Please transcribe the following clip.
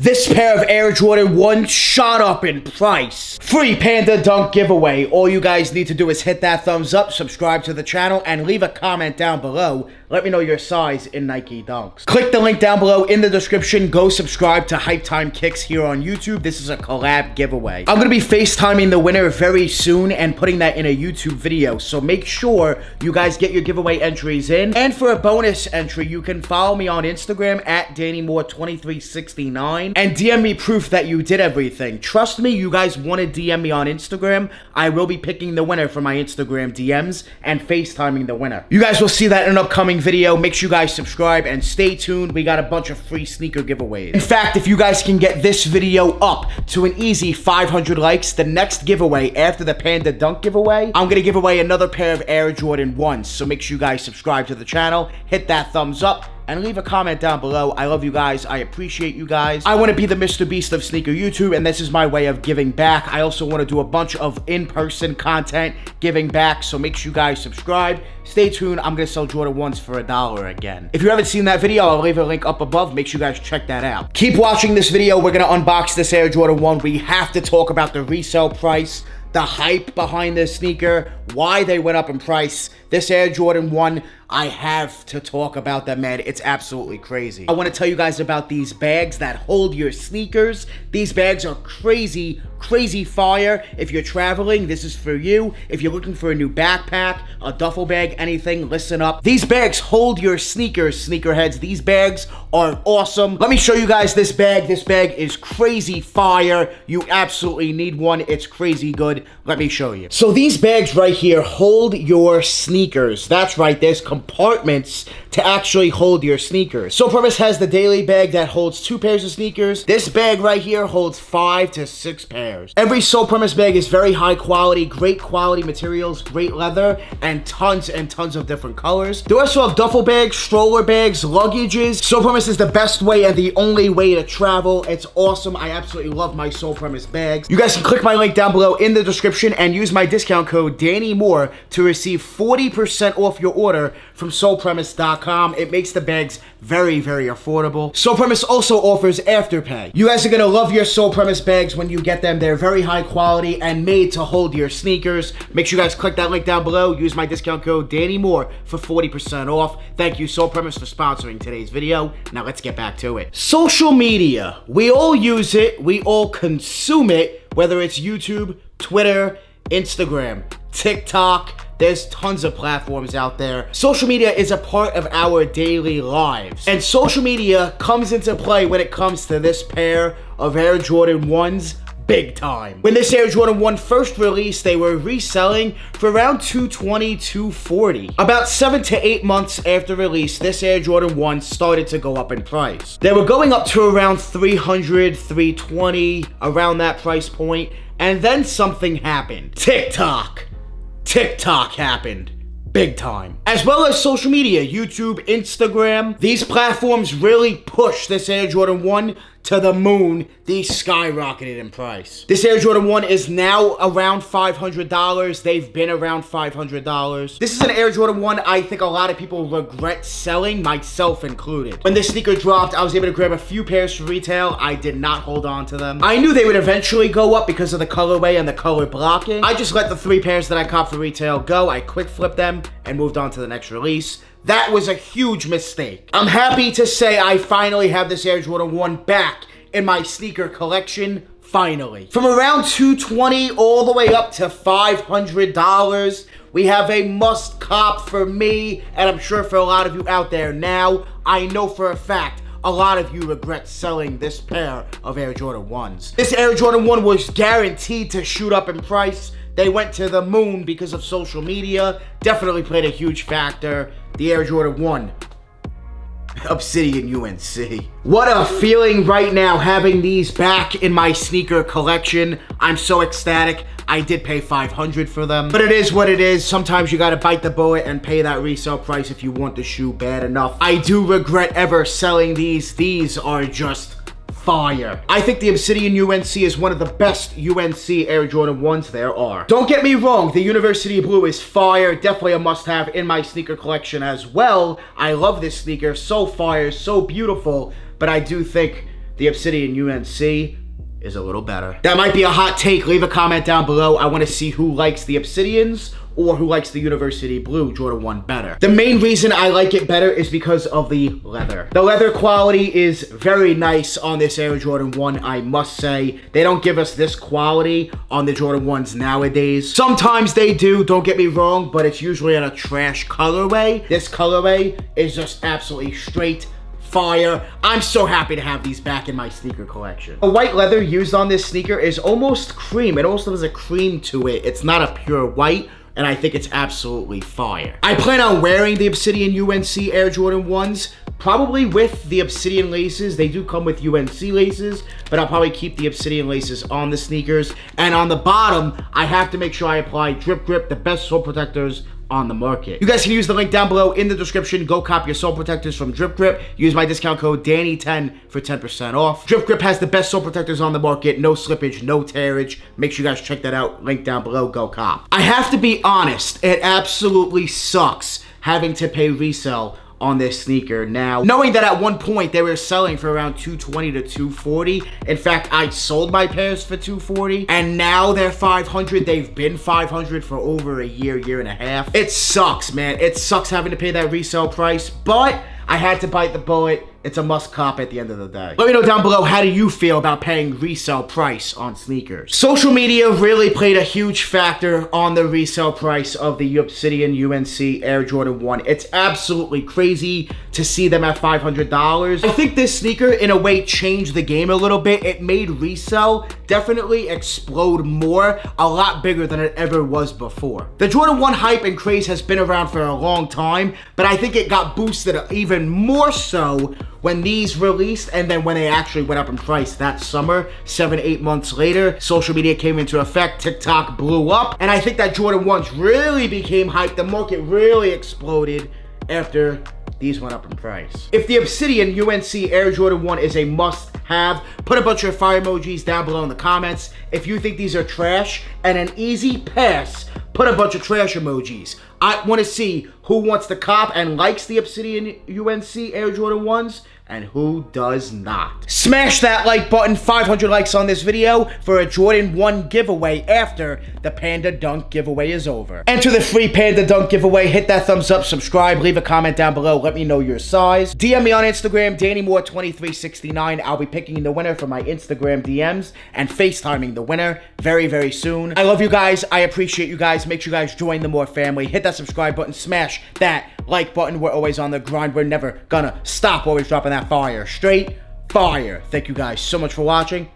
This pair of Air Jordan 1 shot up in price. Free Panda Dunk giveaway. All you guys need to do is hit that thumbs up, subscribe to the channel, and leave a comment down below. Let me know your size in Nike Dunks. Click the link down below in the description. Go subscribe to Hype Time Kicks here on YouTube. This is a collab giveaway. I'm going to be FaceTiming the winner very soon and putting that in a YouTube video. So make sure you guys get your giveaway entries in. And for a bonus entry, you can follow me on Instagram at DannyMoore2369 and DM me proof that you did everything. Trust me, you guys want to DM me on Instagram. I will be picking the winner for my Instagram DMs and FaceTiming the winner. You guys will see that in an upcoming video. Make sure you guys subscribe and stay tuned. We got a bunch of free sneaker giveaways. In fact, if you guys can get this video up to an easy 500 likes, the next giveaway after the Panda Dunk giveaway, I'm going to give away another pair of Air Jordan 1s. So make sure you guys subscribe to the channel, hit that thumbs up, and leave a comment down below. I love you guys. I appreciate you guys. I want to be the Mr. Beast of sneaker YouTube, and this is my way of giving back. I also want to do a bunch of in-person content giving back, so make sure you guys subscribe. Stay tuned. I'm going to sell Jordan 1s for $1 again. If you haven't seen that video, I'll leave a link up above. Make sure you guys check that out. Keep watching this video. We're going to unbox this Air Jordan 1. We have to talk about the resale price, the hype behind this sneaker, why they went up in price. This Air Jordan 1, I have to talk about them, man. It's absolutely crazy. I want to tell you guys about these bags that hold your sneakers. These bags are crazy, crazy fire. If you're traveling, this is for you. If you're looking for a new backpack, a duffel bag, anything, listen up. These bags hold your sneakers, sneakerheads. These bags are awesome. Let me show you guys this bag. This bag is crazy fire. You absolutely need one. It's crazy good. Let me show you. So these bags right here hold your sneakers. That's right, there's compartments to actually hold your sneakers. Sole Premise has the daily bag that holds 2 pairs of sneakers. This bag right here holds 5 to 6 pairs. Every Sole Premise bag is very high quality, great quality materials, great leather, and tons of different colors. They also have duffel bags, stroller bags, luggages. Sole Premise is the best way and the only way to travel. It's awesome. I absolutely love my Sole Premise bags. You guys can click my link down below in the description and use my discount code DannyMoore to receive 40% off your order from SolePremise.com. It makes the bags very affordable. Sole Premise also offers Afterpay. You guys are gonna love your Sole Premise bags when you get them. They're very high quality and made to hold your sneakers. Make sure you guys click that link down below. Use my discount code DannyMoore for 40% off. Thank you, Sole Premise, for sponsoring today's video. Now let's get back to it. Social media. We all use it. We all consume it, whether it's YouTube, Twitter, Instagram, TikTok. There's tons of platforms out there. Social media is a part of our daily lives. And social media comes into play when it comes to this pair of Air Jordan 1s big time. When this Air Jordan 1 first released, they were reselling for around $220, $240. About 7 to 8 months after release, this Air Jordan 1 started to go up in price. They were going up to around $300, $320, around that price point. And then something happened. TikTok happened. Big time. As well as social media, YouTube, Instagram. These platforms really pushed this Air Jordan 1 to the moon. These skyrocketed in price. This Air Jordan 1 is now around $500. They've been around $500. This is an Air Jordan 1 I think a lot of people regret selling, myself included. When this sneaker dropped, I was able to grab a few pairs for retail. I did not hold on to them. I knew they would eventually go up because of the colorway and the color blocking. I just let the 3 pairs that I copped for retail go. I quick flipped them and moved on to the next release. That was a huge mistake. I'm happy to say I finally have this Air Jordan 1 back in my sneaker collection, finally. From around $220 all the way up to $500, we have a must cop for me, and I'm sure for a lot of you out there now. I know for a fact a lot of you regret selling this pair of Air Jordan 1s. This Air Jordan 1 was guaranteed to shoot up in price. They went to the moon because of social media. Definitely played a huge factor. The Air Jordan 1. Obsidian UNC. What a feeling right now having these back in my sneaker collection. I'm so ecstatic. I did pay $500 for them, but it is what it is. Sometimes you gotta bite the bullet and pay that resale price if you want the shoe bad enough. I do regret ever selling these. These are just fire. I think the Obsidian UNC is one of the best UNC Air Jordan 1s there are. Don't get me wrong, the University Blue is fire. Definitely a must-have in my sneaker collection as well. I love this sneaker. So fire, so beautiful. But I do think the Obsidian UNC is a little better. That might be a hot take. Leave a comment down below. I want to see who likes the Obsidians or who likes the University Blue Jordan 1 better. The main reason I like it better is because of the leather. The leather quality is very nice on this Air Jordan 1, I must say. They don't give us this quality on the Jordan 1s nowadays. Sometimes they do, don't get me wrong, but it's usually in a trash colorway. This colorway is just absolutely straight fire. I'm so happy to have these back in my sneaker collection. The white leather used on this sneaker is almost cream. It also has a cream to it. It's not a pure white, and I think it's absolutely fire. I plan on wearing the Obsidian UNC Air Jordan 1s, probably with the Obsidian laces. They do come with UNC laces, but I'll probably keep the Obsidian laces on the sneakers. And on the bottom, I have to make sure I apply Drip Grip, the best sole protectors on the market. You guys can use the link down below in the description. Go cop your sole protectors from Drip Grip. Use my discount code Danny10 for 10% off. Drip Grip has the best sole protectors on the market. No slippage, no tearage. Make sure you guys check that out. Link down below. Go cop. I have to be honest, it absolutely sucks having to pay resale on this sneaker now, knowing that at one point they were selling for around $220 to $240. In fact, I sold my pairs for $240, and now they're $500. They've been $500 for over a year and a half. It sucks, man. It sucks having to pay that resale price, but I had to bite the bullet. It's a must cop at the end of the day. Let me know down below, how do you feel about paying resale price on sneakers? Social media really played a huge factor on the resale price of the Obsidian UNC Air Jordan 1. It's absolutely crazy to see them at $500. I think this sneaker, in a way, changed the game a little bit. It made resale definitely explode more, a lot bigger than it ever was before. The Jordan 1 hype and craze has been around for a long time, but I think it got boosted even more so when these released, and then when they actually went up in price that summer, 7-8 months later. Social media came into effect, TikTok blew up, and I think that Jordan 1s really became hyped. The market really exploded after these went up in price. If the Obsidian UNC Air Jordan 1 is a must-have, put a bunch of fire emojis down below in the comments. If you think these are trash and an easy pass, put a bunch of trash emojis. I want to see who wants to cop and likes the Obsidian UNC Air Jordan 1s and who does not. Smash that like button, 500 likes on this video for a Jordan 1 giveaway after the Panda Dunk giveaway is over. Enter the free Panda Dunk giveaway, hit that thumbs up, subscribe, leave a comment down below, let me know your size. DM me on Instagram, DannyMoore2369. I'll be picking the winner for my Instagram DMs and FaceTiming the winner very, very soon. I love you guys, I appreciate you guys. Make sure you guys join the Moore family. Hit that subscribe button, smash that like button. We're always on the grind. We're never gonna stop. Always dropping that fire. Straight fire. Thank you guys so much for watching.